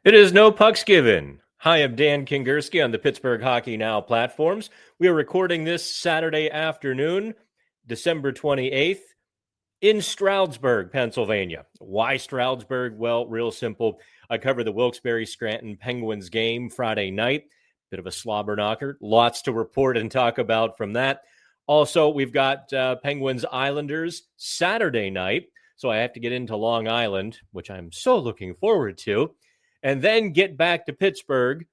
It is No Pucks Given. Hi, I'm Dan Kingerski on the Pittsburgh Hockey Now platforms. We are recording this Saturday afternoon, December 28th, in Stroudsburg, Pennsylvania. Why Stroudsburg? Well, real simple. I covered the Wilkes-Barre Scranton Penguins game Friday night. Bit of a slobber knocker. Lots to report and talk about from that. Also, we've got Penguins Islanders Saturday night. So I have to get into Long Island, which I'm so looking forward to, and then get back to Pittsburgh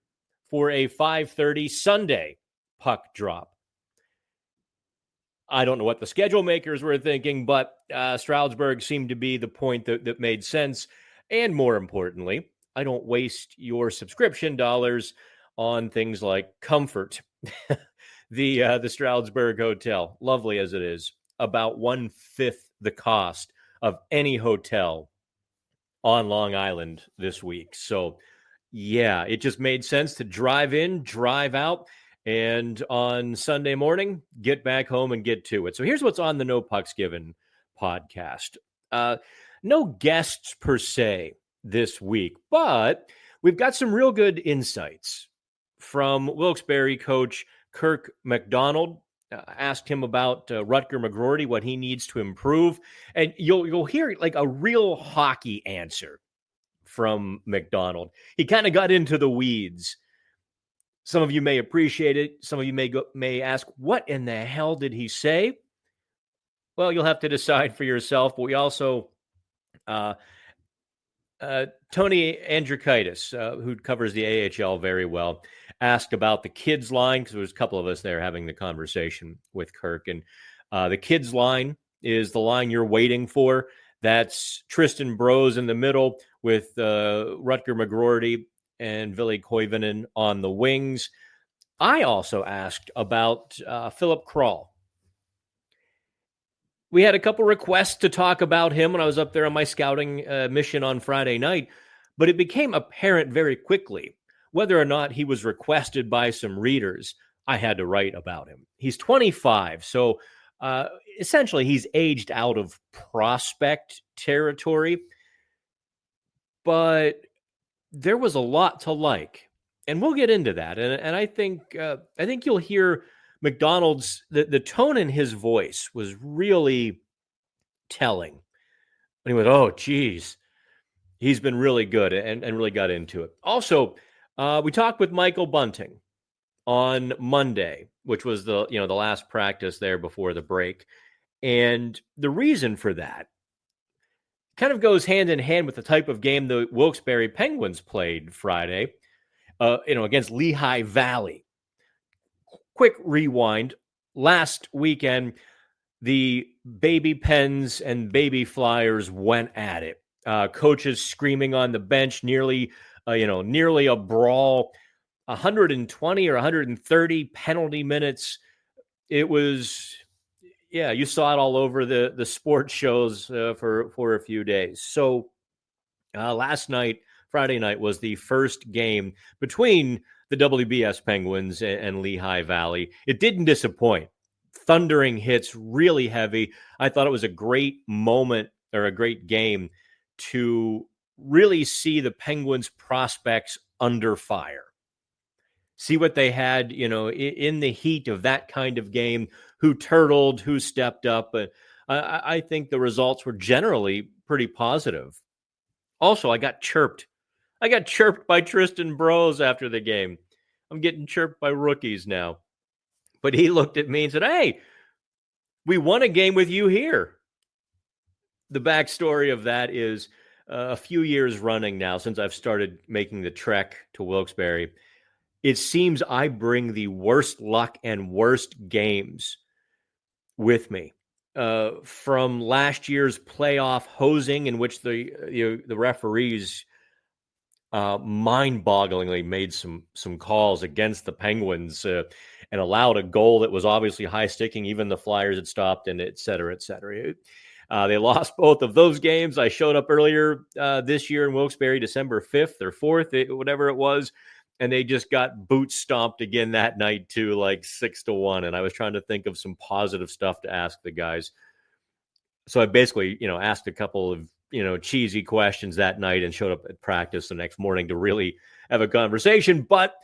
for a 5:30 Sunday puck drop. I don't know what the schedule makers were thinking, but Stroudsburg seemed to be the point that made sense. And more importantly, I don't waste your subscription dollars on things like comfort. The Stroudsburg Hotel, lovely as it is, about 1/5 the cost of any hotel on Long Island this week. So, yeah, it just made sense to drive in, drive out, and on Sunday morning, get back home and get to it. So here's what's on the No Pucks Given podcast. No guests per se this week, but we've got some real good insights from Wilkes-Barre coach Kirk MacDonald. Asked him about Rutger McGroarty, what he needs to improve. And you'll hear like a real hockey answer from MacDonald. He kind of got into the weeds. Some of you may appreciate it. Some of you may ask, what in the hell did he say? Well, you'll have to decide for yourself. But we also, Tony Andrikaitis, who covers the AHL very well, asked about the kids line, because there was a couple of us there having the conversation with Kirk. And the kids line is the line you're waiting for. That's Tristan Broz in the middle with Rutger McGroarty and Ville Koivunen on the wings. I also asked about Philip Kral. We had a couple requests to talk about him when I was up there on my scouting mission on Friday night, but it became apparent very quickly whether or not he was requested by some readers. I had to write about him. He's 25, so essentially he's aged out of prospect territory, but there was a lot to like, and we'll get into that. And I think you'll hear MacDonald's, the tone in his voice was really telling. And he went, oh, geez, he's been really good, and really got into it. Also, we talked with Michael Bunting on Monday, which was the last practice there before the break. And the reason for that kind of goes hand in hand with the type of game the Wilkes-Barre Penguins played Friday, against Lehigh Valley. Quick rewind. Last weekend, the Baby Pens and Baby Flyers went at it. Coaches screaming on the bench, nearly a brawl, 120 or 130 penalty minutes. It was, you saw it all over the sports shows for a few days. So last night, Friday night, was the first game between the WBS Penguins and Lehigh Valley. It didn't disappoint. Thundering hits, really heavy. I thought it was a great moment, or a great game, to really see the Penguins prospects under fire. See what they had, in the heat of that kind of game, who turtled, who stepped up. But I think the results were generally pretty positive. Also, I got chirped by Tristan Broz after the game. I'm getting chirped by rookies now. But he looked at me and said, hey, we won a game with you here. The backstory of that is a few years running now since I've started making the trek to Wilkes-Barre. It seems I bring the worst luck and worst games with me. From last year's playoff hosing, in which the referees mind-bogglingly made some calls against the Penguins and allowed a goal that was obviously high-sticking. Even the Flyers had stopped, and et cetera, et cetera. They lost both of those games. I showed up earlier this year in Wilkes-Barre, December 5th or 4th, whatever it was, and they just got boot stomped again that night too, like 6-1. And I was trying to think of some positive stuff to ask the guys. So I basically, asked a couple of cheesy questions that night and showed up at practice the next morning to really have a conversation. But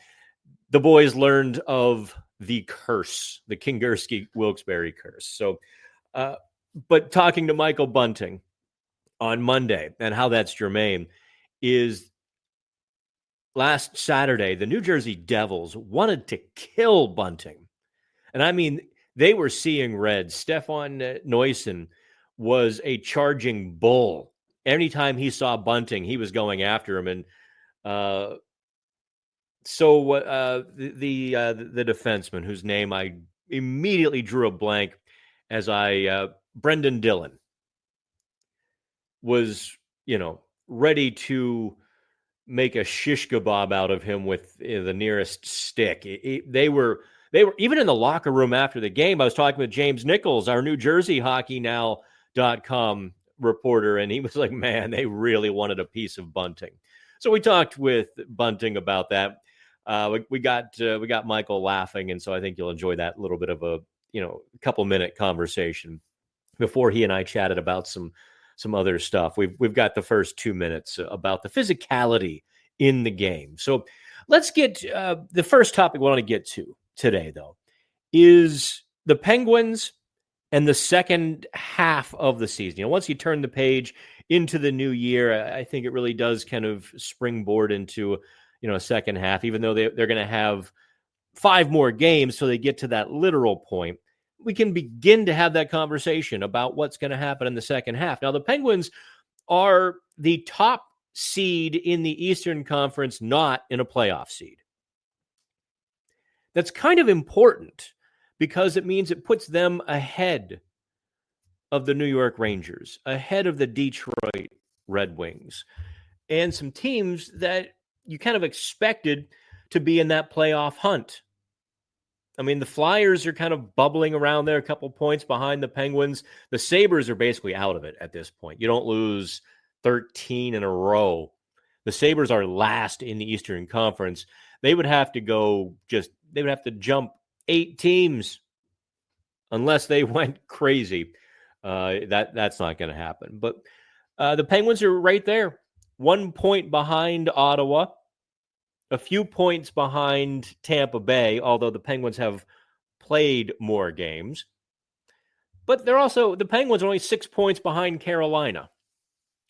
the boys learned of the curse, the Kingerski-Wilkes-Barre curse. So, but talking to Michael Bunting on Monday and how that's germane is last Saturday, the New Jersey Devils wanted to kill Bunting. And I mean, they were seeing red. Stefan Neusen was a charging bull. Anytime he saw Bunting, he was going after him. And the defenseman whose name I immediately drew a blank as Brendan Dillon was, ready to make a shish kebab out of him with the nearest stick. They were even in the locker room after the game. I was talking with James Nichols, our New Jersey HockeyNow.com reporter, and he was like, man, they really wanted a piece of Bunting. So we talked with Bunting about that. We got Michael laughing, and so I think you'll enjoy that little bit of a couple minute conversation before he and I chatted about some other stuff. We've got the first 2 minutes about the physicality in the game. So let's get the first topic we want to get to today, though, is the Penguins and the second half of the season. Once you turn the page into the new year, I think it really does kind of springboard into a second half, even though they're going to have 5 more games so they get to that literal point. We can begin to have that conversation about what's going to happen in the second half. Now, the Penguins are the top seed in the Eastern Conference, not in a playoff seed. That's kind of important because it means it puts them ahead of the New York Rangers, ahead of the Detroit Red Wings, and some teams that you kind of expected to be in that playoff hunt. I mean, the Flyers are kind of bubbling around there, a couple points behind the Penguins. The Sabres are basically out of it at this point. You don't lose 13 in a row. The Sabres are last in the Eastern Conference. They would have to jump 8 teams unless they went crazy. That's not going to happen. But the Penguins are right there, 1 point behind Ottawa, a few points behind Tampa Bay, although the Penguins have played more games. But the Penguins are only 6 points behind Carolina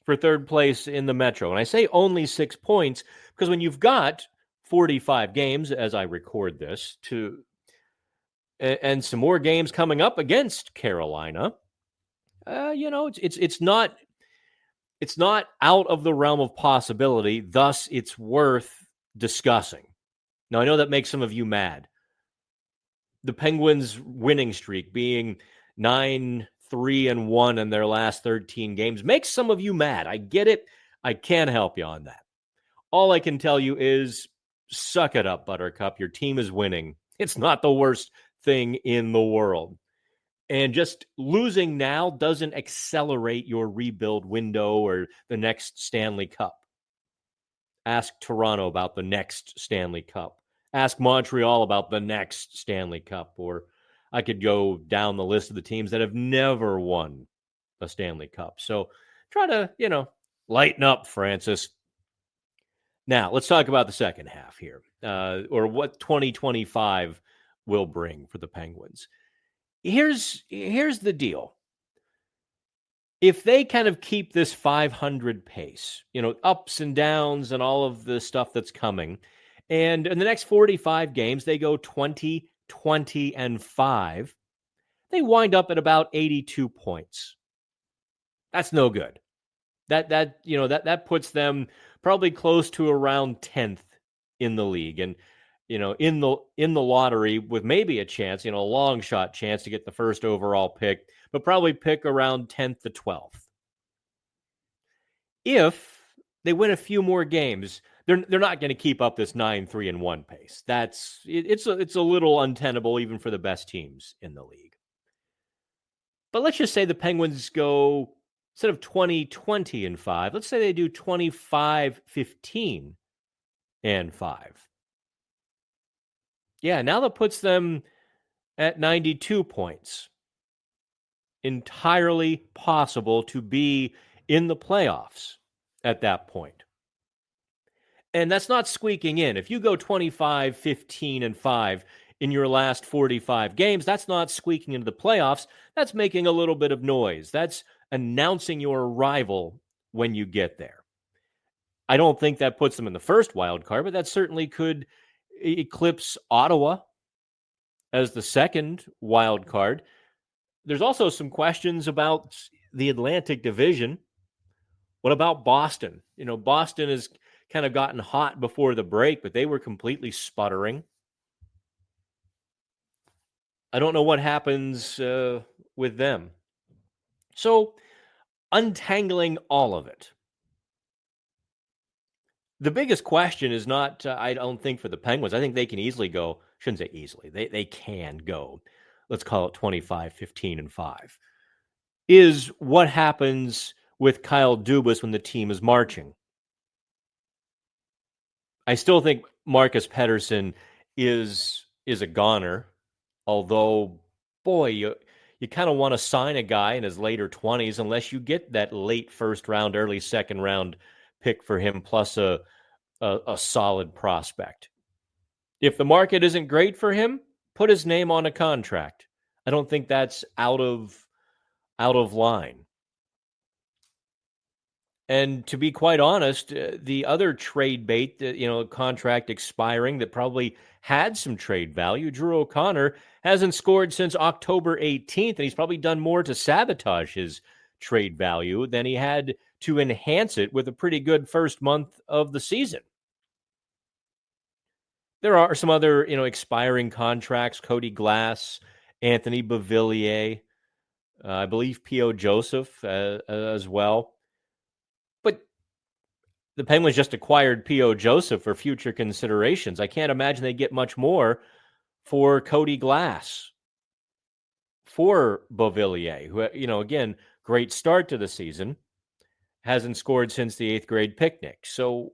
for third place in the Metro. And I say only 6 points because when you've got 45 games, as I record this, and some more games coming up against Carolina, it's not out of the realm of possibility. Thus, it's worth discussing. Now, I know that makes some of you mad. The Penguins' winning streak being 9-3-1 in their last 13 games makes some of you mad. I get it. I can't help you on that. All I can tell you is suck it up, Buttercup. Your team is winning. It's not the worst thing in the world. And just losing now doesn't accelerate your rebuild window or the next Stanley Cup. Ask Toronto about the next Stanley Cup. Ask Montreal about the next Stanley Cup. Or I could go down the list of the teams that have never won a Stanley Cup. So try to, lighten up, Francis. Now, let's talk about the second half here, or what 2025 will bring for the Penguins. Here's the deal. If they kind of keep this 500 pace, ups and downs and all of the stuff that's coming, and in the next 45 games, they go 20-20-5, they wind up at about 82 points. That's no good. That puts them probably close to around 10th in the league. And, in the lottery with maybe a chance, a long shot chance to get the first overall pick, but probably pick around 10th to 12th. If they win a few more games, they're not going to keep up this 9-3-1 pace. It's a little untenable even for the best teams in the league. But let's just say the Penguins go, instead of 20-20-5, let's say they do 25-15-5. Yeah, now that puts them at 92 points. Entirely possible to be in the playoffs at that point. And that's not squeaking in. If you go 25, 15, and 5 in your last 45 games, that's not squeaking into the playoffs. That's making a little bit of noise. That's announcing your arrival when you get there. I don't think that puts them in the first wild card, but that certainly could eclipse Ottawa as the second wild card. There's also some questions about the Atlantic Division. What about Boston? Boston has kind of gotten hot before the break, but they were completely sputtering. I don't know what happens with them. So, untangling all of it. The biggest question is not, I don't think, for the Penguins. I think they can easily go, shouldn't say easily, they can go, let's call it 25, 15, and 5, is what happens with Kyle Dubas when the team is marching. I still think Marcus Pettersson is a goner, although, boy, you kind of want to sign a guy in his later 20s unless you get that late first round, early second round pick for him, plus a solid prospect. If the market isn't great for him, put his name on a contract. I don't think that's out of line. And to be quite honest, the other trade bait, contract expiring that probably had some trade value, Drew O'Connor hasn't scored since October 18th, and he's probably done more to sabotage his trade value than he had to enhance it with a pretty good first month of the season. There are some other, expiring contracts, Cody Glass, Anthony Beauvillier, I believe P.O. Joseph as well. But the Penguins just acquired P.O. Joseph for future considerations. I can't imagine they get much more for Cody Glass, for Beauvillier, who, again, great start to the season, hasn't scored since the 8th grade picnic. So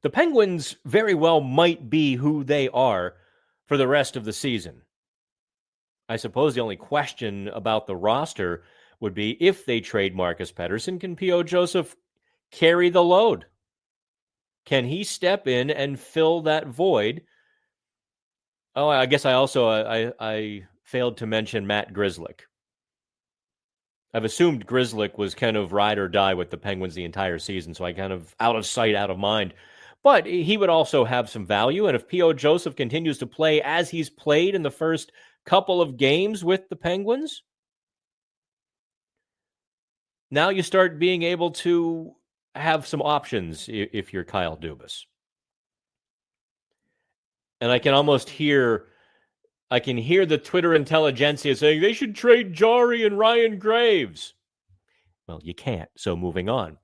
the Penguins very well might be who they are for the rest of the season. I suppose the only question about the roster would be, if they trade Marcus Pettersson, can P.O. Joseph carry the load? Can he step in and fill that void? Oh, I guess I also I failed to mention Matt Grzelcyk. I've assumed Grzelcyk was kind of ride or die with the Penguins the entire season, so I kind of out of sight, out of mind. But he would also have some value, and if P.O. Joseph continues to play as he's played in the first couple of games with the Penguins, now you start being able to have some options if you're Kyle Dubas. And I can almost hear the Twitter intelligentsia saying they should trade Jari and Ryan Graves. Well, you can't, so moving on.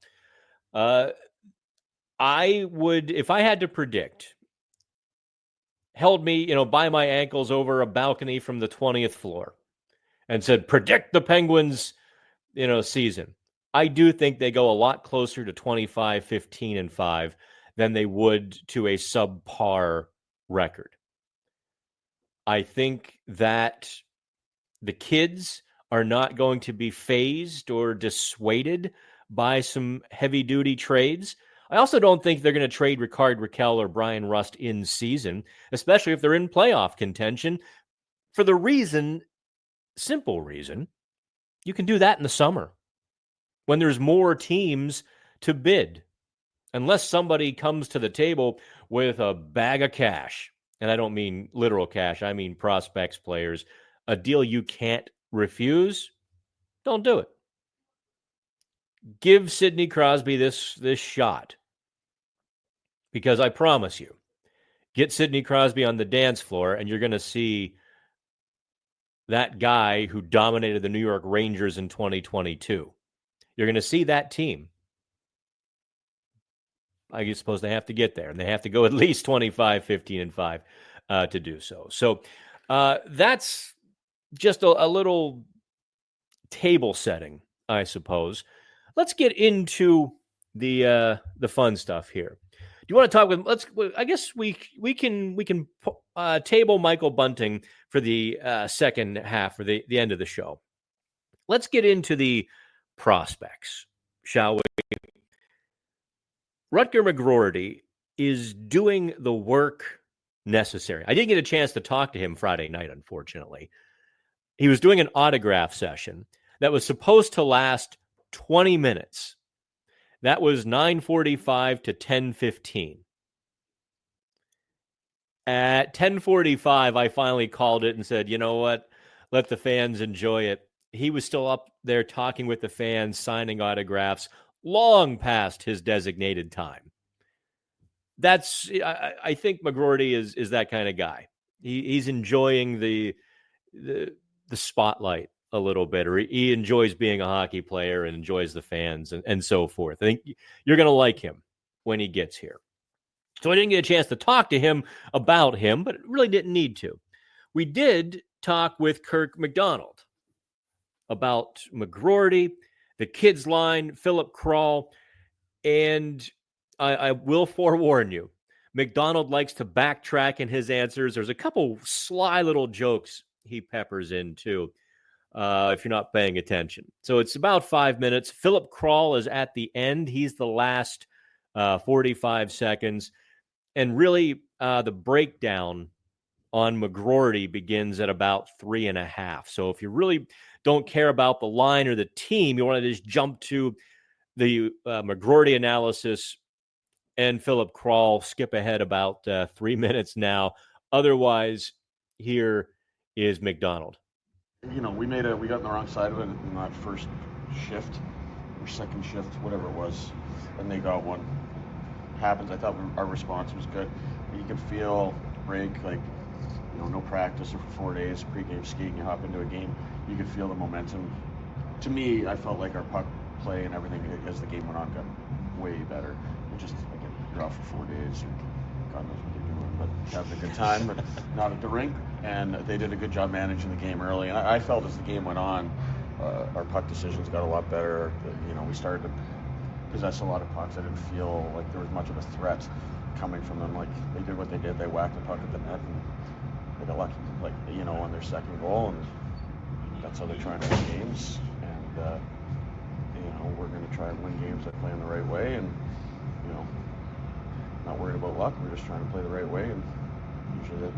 I would, if I had to predict, held me, by my ankles over a balcony from the 20th floor and said, predict the Penguins, season. I do think they go a lot closer to 25, 15, and 5 than they would to a subpar record. I think that the kids are not going to be fazed or dissuaded by some heavy-duty trades. I also don't think they're going to trade Rickard Rakell or Brian Rust in season, especially if they're in playoff contention, for the simple reason, you can do that in the summer when there's more teams to bid, unless somebody comes to the table with a bag of cash. And I don't mean literal cash. I mean prospects, players, a deal you can't refuse. Don't do it. Give Sidney Crosby this shot. Because I promise you, get Sidney Crosby on the dance floor and you're going to see that guy who dominated the New York Rangers in 2022. You're going to see that team. I suppose they have to get there, and they have to go at least 25, 15, and 5 to do so. So that's just a little table setting, I suppose. Let's get into the fun stuff here. Do you want to talk with? I guess we can table Michael Bunting for the second half or the end of the show. Let's get into the prospects, shall we? Rutger McGroarty is doing the work necessary. I didn't get a chance to talk to him Friday night, unfortunately. He was doing an autograph session that was supposed to last 20 minutes. That was 9:45 to 10:15. At 10:45, I finally called it and said, you know what? Let the fans enjoy it. He was still up there talking with the fans, signing autographs, long past his designated time. I think McGroarty is that kind of guy. He's enjoying the spotlight a little bit, or he enjoys being a hockey player and enjoys the fans and so forth. I think you're going to like him when he gets here. So I didn't get a chance to talk to him about him, but really didn't need to. We did talk with Kirk MacDonald about McGroarty, the kids line, Philip Kral, and I will forewarn you, MacDonald likes to backtrack in his answers. There's a couple sly little jokes he peppers in too, if you're not paying attention. So it's about 5 minutes. Philip Kral is at the end. He's the last 45 seconds. And really, the breakdown on McGroarty begins at about 3.5. So if you really don't care about the line or the team, you want to just jump to the McGroarty analysis and Philip Kral, skip ahead about 3 minutes now. Otherwise, here is MacDonald. We got on the wrong side of it in that first shift or second shift, whatever it was, and they got one. Happens. I thought our response was good. You could feel break, no practice or for 4 days, pregame skiing, you hop into a game, you could feel the momentum. To me, I felt like our puck play and everything as the game went on got way better. You're off for 4 days, God knows what they're doing, but having a good time, but not at the rink. And they did a good job managing the game early. And I felt as the game went on, our puck decisions got a lot better. We started to possess a lot of pucks. I didn't feel like there was much of a threat coming from them. Like, they did what they did. They whacked the puck at the net, and they got lucky, on their second goal. And that's how they're trying to win games. And, we're going to try and win games that play in the right way. And, not worried about luck. We're just trying to play the right way, and usually that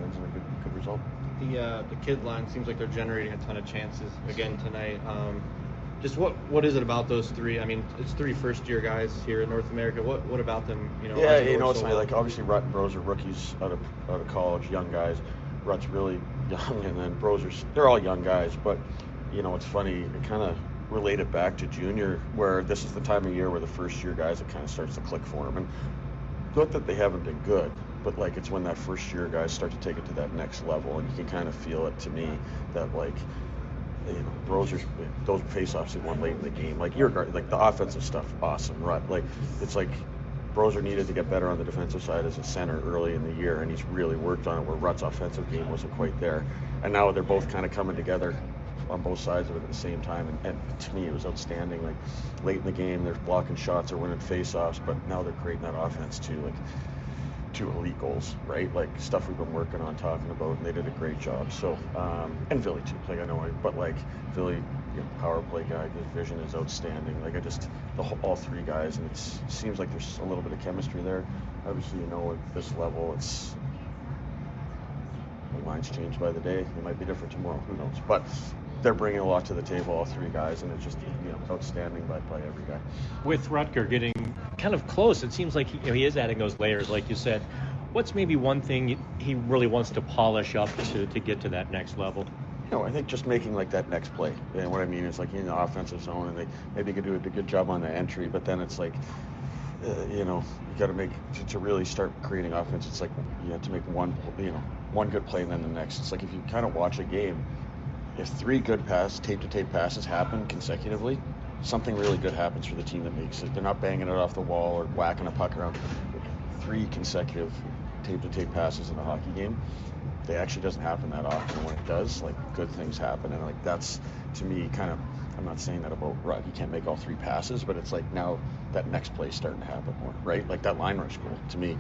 ends in a good result. The kid line seems like they're generating a ton of chances again tonight. Just what is it about those three? I mean, it's 3 first-year guys here in North America. What about them? Yeah, it's funny. Like, obviously, Rut and Broz are rookies out of college, young guys. Rut's really young, and then Broz they're all young guys. But it's funny. It kind of related back to junior, where this is the time of year where the first-year guys, it kind of starts to click for them. And not that they haven't been good, but it's when that first-year guys start to take it to that next level, and you can kind of feel it to me that Broz, those face-offs he won late in the game. The offensive stuff, awesome. Rut, it's like Broz needed to get better on the defensive side as a center early in the year, and he's really worked on it where Rut's offensive game wasn't quite there. And now they're both kind of coming together on both sides of it at the same time, and to me it was outstanding. Late in the game, they're blocking shots or winning face-offs, but now they're creating that offense too, 2 elite goals, right? Stuff we've been working on, talking about, and they did a great job. So, and Ville too. Ville, power play guy, his vision is outstanding. All 3 guys, and it seems like there's a little bit of chemistry there. Obviously, at this level, the lines change by the day. It might be different tomorrow. Who knows? But they're bringing a lot to the table, all 3 guys, and it's just outstanding by every guy. With Rutger getting kind of close, it seems like he is adding those layers, like you said. What's maybe one thing he really wants to polish up to get to that next level? I think just making that next play. And what I mean is in the offensive zone, and they maybe could do a good job on the entry, but then it's you got to make to really start creating offense. It's you have to make one good play and then the next. It's if you kind of watch a game, if 3 good tape-to-tape passes happen consecutively, something really good happens for the team that makes it. They're not banging it off the wall or whacking a puck around. 3 consecutive tape-to-tape passes in a hockey game, it actually doesn't happen that often. And when it does, good things happen. And that's, to me, kind of, I'm not saying that about Rut. He can't make all 3 passes, but it's now that next play is starting to happen more, right? That line rush goal, to me,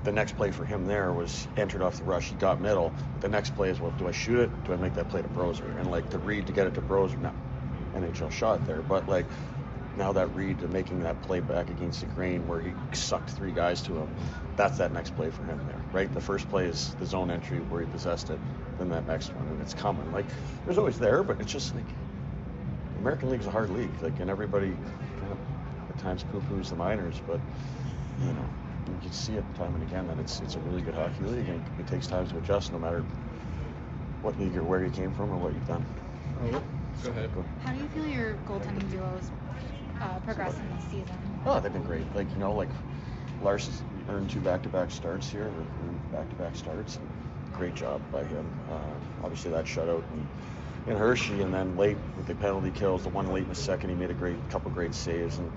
the next play for him there was entered off the rush. He got middle. The next play is, do I shoot it? Do I make that play to Broz? And the read to get it to Broz, no. NHL shot there. But like now that read and making that play back against the grain where he sucked 3 guys to him, that's that next play for him there, right? The first play is the zone entry where he possessed it, then that next one, and it's coming. Like there's always there, but it's just like the American League is a hard league, like, and everybody kind of at times poo-poos the minors, but you know, you can see it time and again that it's a really good hockey league, and it takes time to adjust no matter what league or where you came from or what you've done. Oh, go ahead. How do you feel your goaltending duos progressing this season? Oh, they've been great. Like, you know, like Lars has earned 2 back-to-back starts here, or back-to-back starts. And great job by him. Obviously that shutout in Hershey, and then late with the penalty kills, the one late in the second, he made a couple great saves, and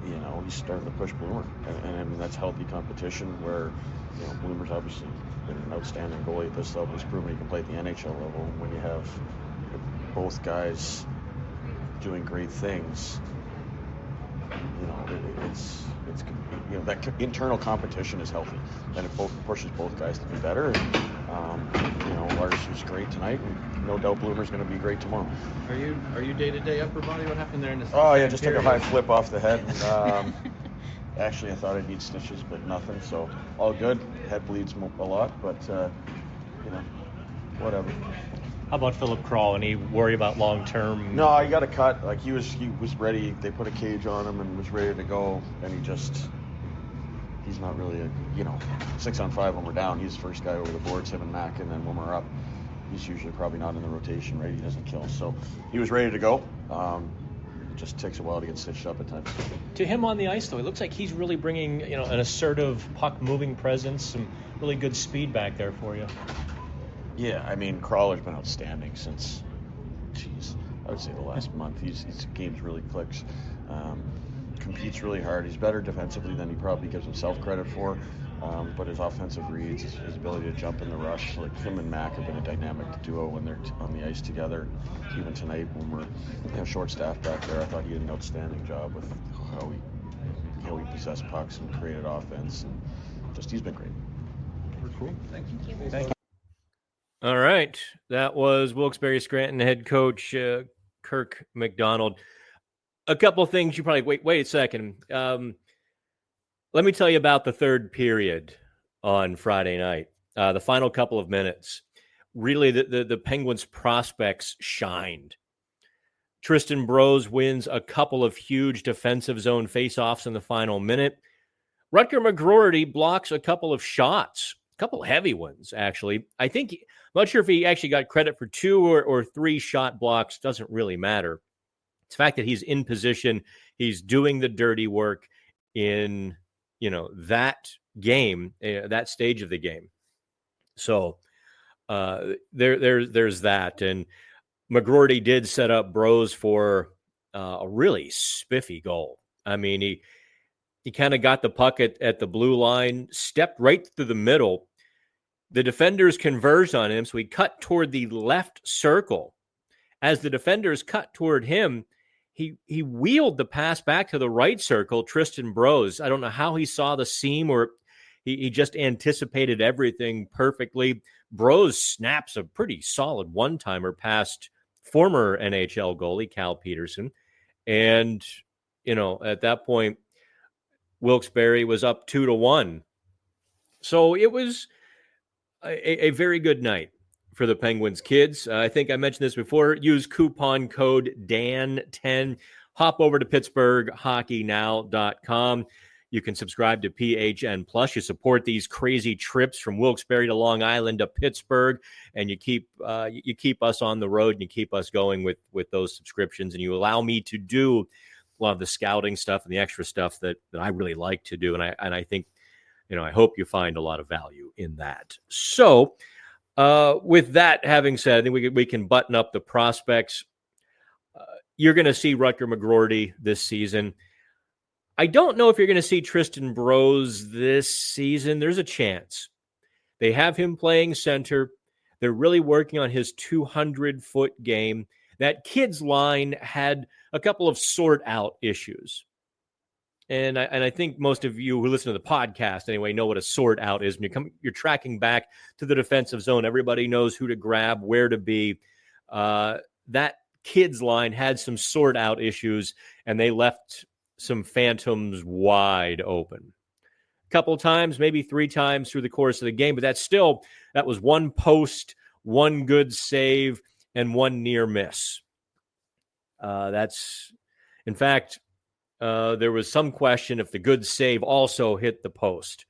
you know, he's starting to push Bloomer, and I mean that's healthy competition where, you know, Bloomer's obviously been an outstanding goalie at this level. He's proven he can play at the NHL level. And when you have both guys doing great things, you know, it's you know, that internal competition is healthy, and it pushes both guys to be better. And, you know, Lars was great tonight, and no doubt Bloomer's going to be great tomorrow. Are you day-to-day upper body? What happened there in the Oh yeah, just took a high flip off the head. And, actually, I thought I'd need stitches, but nothing. So all good. Head bleeds a lot, but you know, whatever. How about Philip Kral? Any worry about long-term? No, he got a cut. Like he was ready. They put a cage on him and was ready to go, and he's not really a, you know, 6-on-5 when we're down. He's the first guy over the boards, him and Mac, and then when we're up, he's usually probably not in the rotation, right? He doesn't kill. So he was ready to go. It just takes a while to get stitched up at times. To him on the ice, though, it looks like he's really bringing, you know, an assertive puck-moving presence, some really good speed back there for you. Yeah, I mean, Crawler's been outstanding since, I would say the last month. His game's really clicks. Competes really hard. He's better defensively than he probably gives himself credit for. But his offensive reads, his ability to jump in the rush, like him and Mac have been a dynamic duo when they're on the ice together. Even tonight when we're short staffed back there, I thought he did an outstanding job with how he possessed pucks and created offense, and just he's been great. Cool. Thank you. Thank you. All right. That was Wilkes-Barre Scranton head coach Kirk MacDonald. A couple of things you probably, wait a second. Let me tell you about the third period on Friday night. The final couple of minutes. Really, the Penguins' prospects shined. Tristan Broz wins a couple of huge defensive zone faceoffs in the final minute. Rutger McGroarty blocks a couple of shots, a couple heavy ones, actually. I'm not sure if he actually got credit for 2 or 3 shot blocks. Doesn't really matter. It's the fact that he's in position. He's doing the dirty work in, you know, that game, that stage of the game. So there's that. And McGroarty did set up Broz for a really spiffy goal. I mean, he kind of got the puck at the blue line, stepped right through the middle. The defenders converged on him, so he cut toward the left circle. As the defenders cut toward him, he wheeled the pass back to the right circle, Tristan Broz. I don't know how he saw the seam, or he just anticipated everything perfectly. Broz snaps a pretty solid one-timer past former NHL goalie Cal Peterson. And, you know, at that point, Wilkes-Barre was up 2-1. So it was a very good night for the Penguins kids. I think I mentioned this before. Use coupon code DAN10. Hop over to PittsburghHockeyNow.com. You can subscribe to PHN Plus. You support these crazy trips from Wilkes-Barre to Long Island to Pittsburgh, and you keep us on the road, and you keep us going with those subscriptions, and you allow me to do a lot of the scouting stuff and the extra stuff that I really like to do, and I think, you know, I hope you find a lot of value in that. So, with that having said, I think we can button up the prospects. You're going to see Rutger McGroarty this season. I don't know if you're going to see Tristan Broz this season. There's a chance. They have him playing center. They're really working on his 200-foot game. That kids line had a couple of sort-out issues. And I think most of you who listen to the podcast anyway know what a sort out is. When you're tracking back to the defensive zone, everybody knows who to grab, where to be. That kids line had some sort out issues, and they left some phantoms wide open. A couple of times, maybe 3 times through the course of the game, but that was 1 post, 1 good save, and 1 near miss. In fact, there was some question if the good save also hit the post.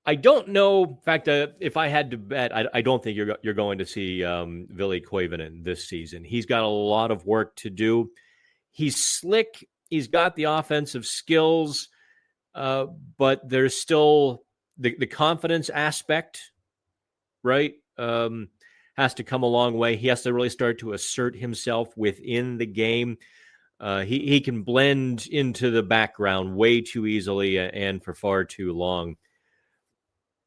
I don't know. In fact, if I had to bet, I don't think you're going to see Ville Koivunen this season. He's got a lot of work to do. He's slick. He's got the offensive skills, but there's still the confidence aspect, right? Has to come a long way. He has to really start to assert himself within the game. He can blend into the background way too easily and for far too long.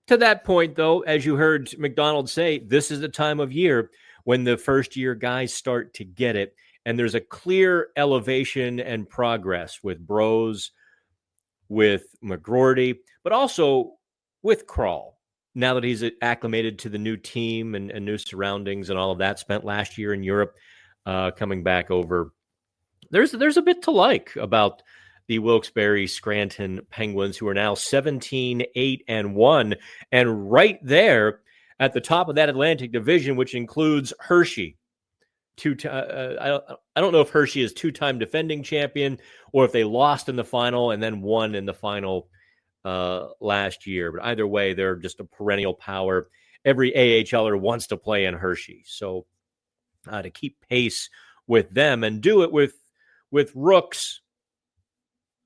To that point, though, as you heard MacDonald say, this is the time of year when the first-year guys start to get it, and there's a clear elevation and progress with Broz, with McGroarty, but also with Krall, now that he's acclimated to the new team and new surroundings and all of that, spent last year in Europe, coming back over. There's a bit to like about the Wilkes-Barre Scranton Penguins, who are now 17-8-1, and right there at the top of that Atlantic Division, which includes Hershey. I don't know if Hershey is 2-time defending champion or if they lost in the final and then won in the final last year. But either way, they're just a perennial power. Every AHLer wants to play in Hershey, so to keep pace with them and do it with Rooks.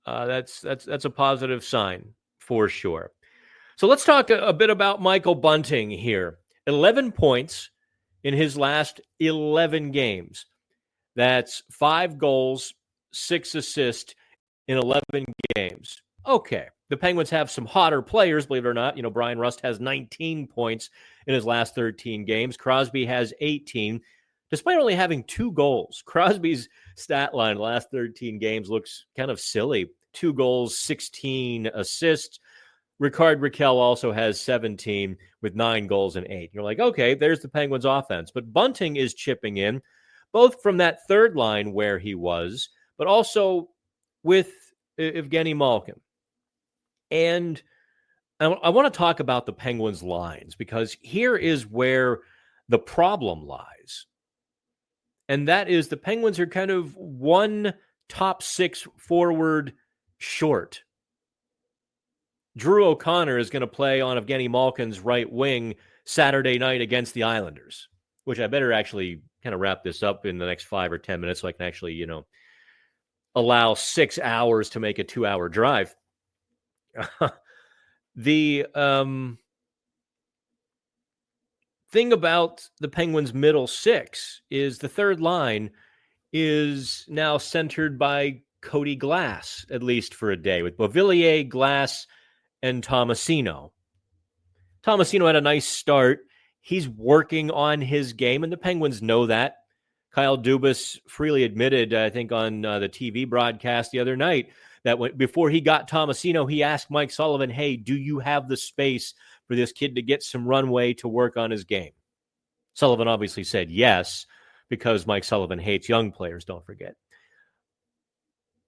That's a positive sign for sure. So let's talk a bit about Michael Bunting here. 11 points in his last 11 games. That's 5 goals, 6 assists in 11 games. Okay, the Penguins have some hotter players, believe it or not. Brian Rust has 19 points in his last 13 games. Crosby has 18. Despite only having 2 goals, Crosby's stat line the last 13 games looks kind of silly. 2 goals, 16 assists. Ricard Raquel also has 17 with 9 goals and 8. You're like, okay, there's the Penguins offense. But Bunting is chipping in, both from that third line where he was, but also with Evgeny Malkin. And I want to talk about the Penguins lines, because here is where the problem lies. And that is the Penguins are kind of 1 top 6 forward short. Drew O'Connor is going to play on Evgeny Malkin's right wing Saturday night against the Islanders, which I better actually kind of wrap this up in the next 5 or 10 minutes so I can actually, allow 6 hours to make a 2-hour drive. The thing about the Penguins' middle 6 is the third line is now centered by Cody Glass, at least for a day, with Beauvillier, Glass, and Tomasino. Tomasino had a nice start. He's working on his game, and the Penguins know that. Kyle Dubas freely admitted, I think, on the TV broadcast the other night, that before he got Tomasino, he asked Mike Sullivan, hey, do you have the space for this kid to get some runway to work on his game? Sullivan obviously said yes, because Mike Sullivan hates young players, don't forget.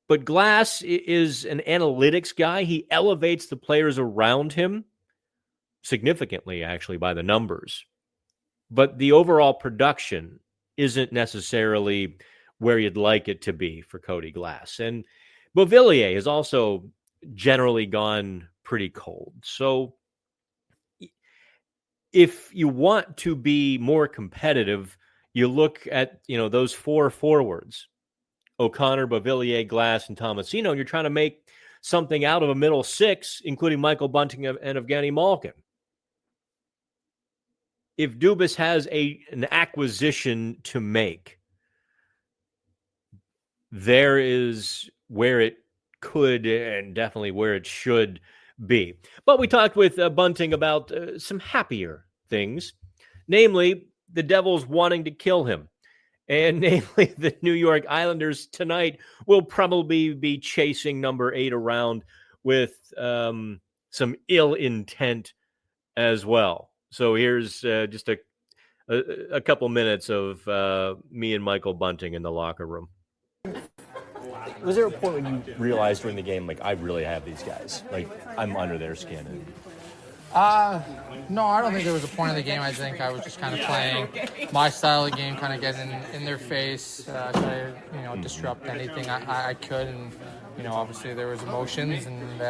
But Glass is an analytics guy. He elevates the players around him significantly, actually, by the numbers. But the overall production isn't necessarily where you'd like it to be for Cody Glass. And Beauvillier has also generally gone pretty cold. So if you want to be more competitive, you look at, those 4 forwards, O'Connor, Beauvillier, Glass, and Tomasino, and you're trying to make something out of a middle 6, including Michael Bunting and Evgeny Malkin. If Dubas has an acquisition to make, there is where it could and definitely where it should be. But we talked with Bunting about some happier things, namely the Devils wanting to kill him. And namely, the New York Islanders tonight will probably be chasing number 8 around with some ill intent as well. So here's just a a couple minutes of me and Michael Bunting in the locker room. Was there a point when you realized during the game, like, I really have these guys? Like, I'm under their skin? No, I don't think there was a point in the game. I think I was just kind of playing my style of game, kind of getting in their face, try to, disrupt anything I could. And, obviously there was emotions, and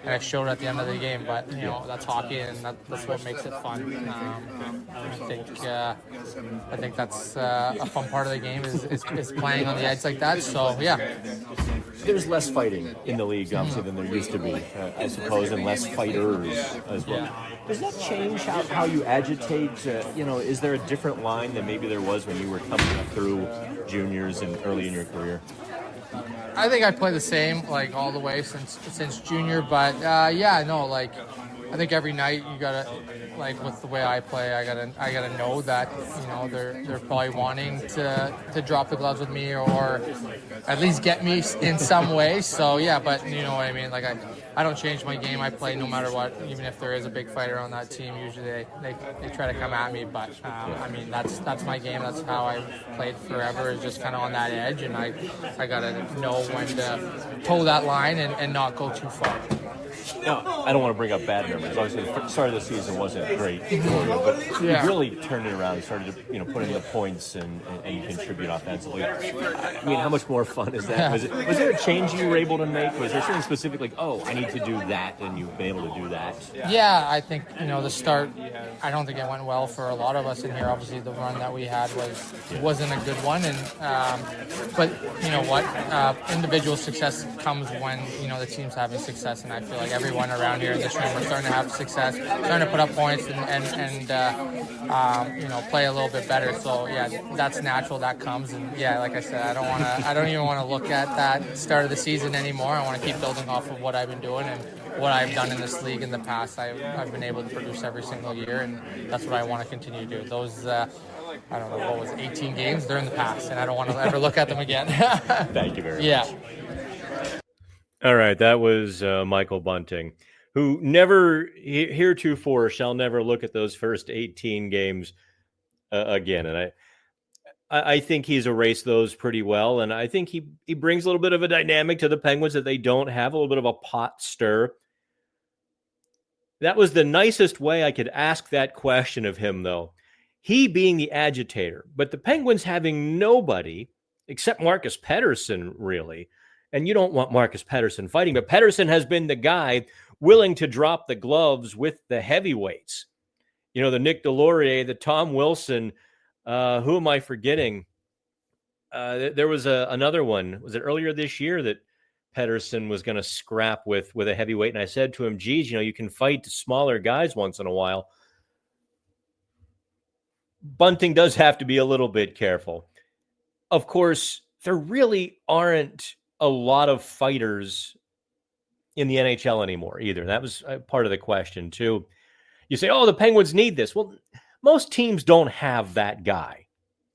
I showed at the end of the game. But, that's hockey, and that's what makes it fun. I think that's a fun part of the game is playing on the edge like that. So, yeah. There's less fighting in the league, obviously, than there used to be, I suppose, and less fighters as well. Yeah. Does that change how you agitate? Is there a different line than maybe there was when you were coming up through juniors and early in your career? I think I play the same, like, all the way since junior. But, I think every night you gotta, like, with the way I play, I gotta know that they're probably wanting to drop the gloves with me or at least get me in some way. So yeah, but you know what I mean. Like I don't change my game. I play no matter what, even if there is a big fighter on that team. Usually they try to come at me, but that's my game. That's how I played forever. Is just kind of on that edge, and I gotta know when to toe that line and not go too far. Now, I don't want to bring up bad numbers. Obviously, the start of the season wasn't great for you, but you really turned it around and started to put in the points and contribute offensively. I mean, how much more fun is that? Was there a change you were able to make? Was there something specific like, oh, I need to do that, and you've been able to do that? Yeah, I think the start. I don't think it went well for a lot of us in here. Obviously, the run that we had wasn't a good one, and but you know what? Individual success comes when the team's having success, and I feel like everyone around here in this room are starting to have success, starting to put up points and play a little bit better. So yeah, that's natural. That comes, and yeah, like I said, I don't even want to look at that start of the season anymore. I want to keep building off of what I've been doing and what I've done in this league in the past. I've been able to produce every single year, and that's what I want to continue to do. Those I don't know, what was it, 18 games? They're in the past, and I don't want to ever look at them again. Thank you very much. Yeah. All right, that was Michael Bunting, who never heretofore shall never look at those first 18 games again. And I think he's erased those pretty well, and I think he brings a little bit of a dynamic to the Penguins that they don't have, a little bit of a pot stir. That was the nicest way I could ask that question of him, though. He being the agitator, but the Penguins having nobody except Marcus Pettersson, really. And you don't want Marcus Pettersson fighting, but Pettersson has been the guy willing to drop the gloves with the heavyweights. The Nick Delorier, the Tom Wilson, who am I forgetting? There was another one. Was it earlier this year that Pettersson was going to scrap with a heavyweight? And I said to him, geez, you can fight smaller guys once in a while. Bunting does have to be a little bit careful. Of course, there really aren't a lot of fighters in the NHL anymore either. That was part of the question too. You say, oh, the Penguins need this. Well, most teams don't have that guy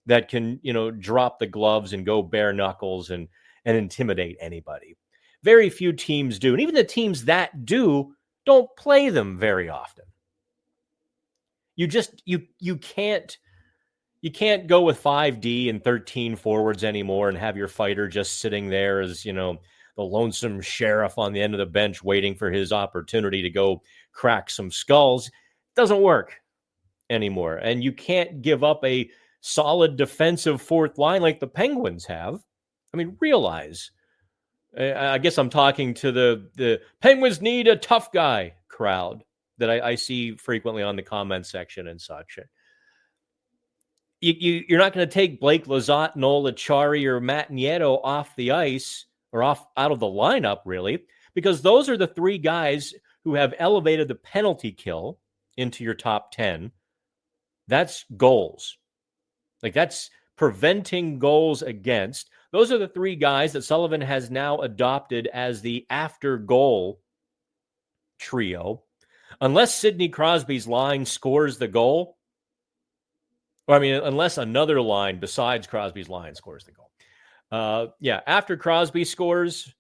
that can, drop the gloves and go bare knuckles and intimidate anybody. Very few teams do. And even the teams that do don't play them very often. You just, you can't go with 5D and 13 forwards anymore and have your fighter just sitting there as, the lonesome sheriff on the end of the bench waiting for his opportunity to go crack some skulls. It doesn't work anymore. And you can't give up a solid defensive fourth line like the Penguins have. I mean, realize, I guess I'm talking to the Penguins need a tough guy crowd that I see frequently on the comment section and such. You're not going to take Blake Lizotte, Noel Acciari, or Matt Nieto off the ice or out of the lineup, really, because those are the three guys who have elevated the penalty kill into your top 10. That's goals. Like, that's preventing goals against. Those are the three guys that Sullivan has now adopted as the after goal trio. Unless Sidney Crosby's line scores the goal, unless another line besides Crosby's line scores the goal. After Crosby scores,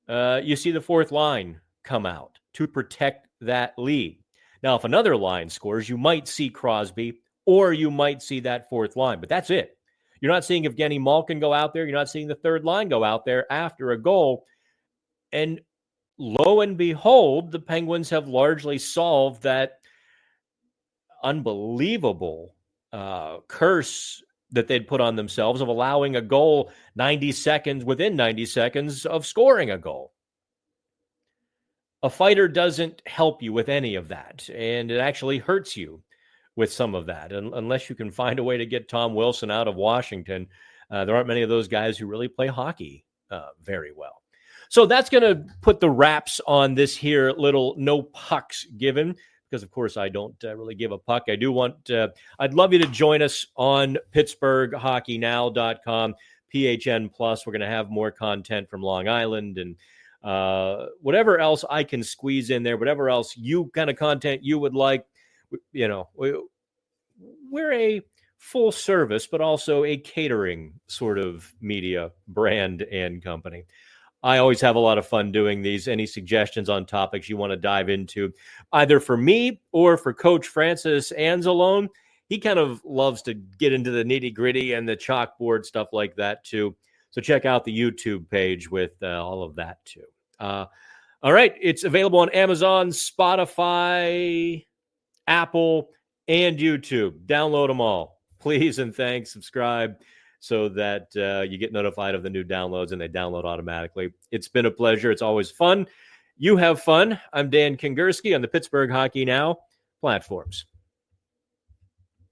you see the fourth line come out to protect that lead. Now, if another line scores, you might see Crosby or you might see that fourth line, but that's it. You're not seeing Evgeny Malkin go out there. You're not seeing the third line go out there after a goal. And lo and behold, the Penguins have largely solved that unbelievable curse that they'd put on themselves of allowing a goal within 90 seconds of scoring a goal. A fighter doesn't help you with any of that, and it actually hurts you with some of that, unless you can find a way to get Tom Wilson out of Washington. There aren't many of those guys who really play hockey very well. So that's going to put the wraps on this here little no pucks given, because, of course, I don't really give a puck. I'd love you to join us on PittsburghHockeyNow.com, PHN Plus. We're going to have more content from Long Island and whatever else I can squeeze in there, whatever else kind of content you would like. We're a full service, but also a catering sort of media brand and company. I always have a lot of fun doing these. Any suggestions on topics you want to dive into, either for me or for Coach Francis Anzalone? He kind of loves to get into the nitty gritty and the chalkboard stuff like that too. So check out the YouTube page with all of that too. All right. It's available on Amazon, Spotify, Apple, and YouTube. Download them all. Please and thanks. Subscribe so that you get notified of the new downloads and they download automatically. It's been a pleasure. It's always fun. You have fun. I'm Dan Kingerski on the Pittsburgh Hockey Now platforms.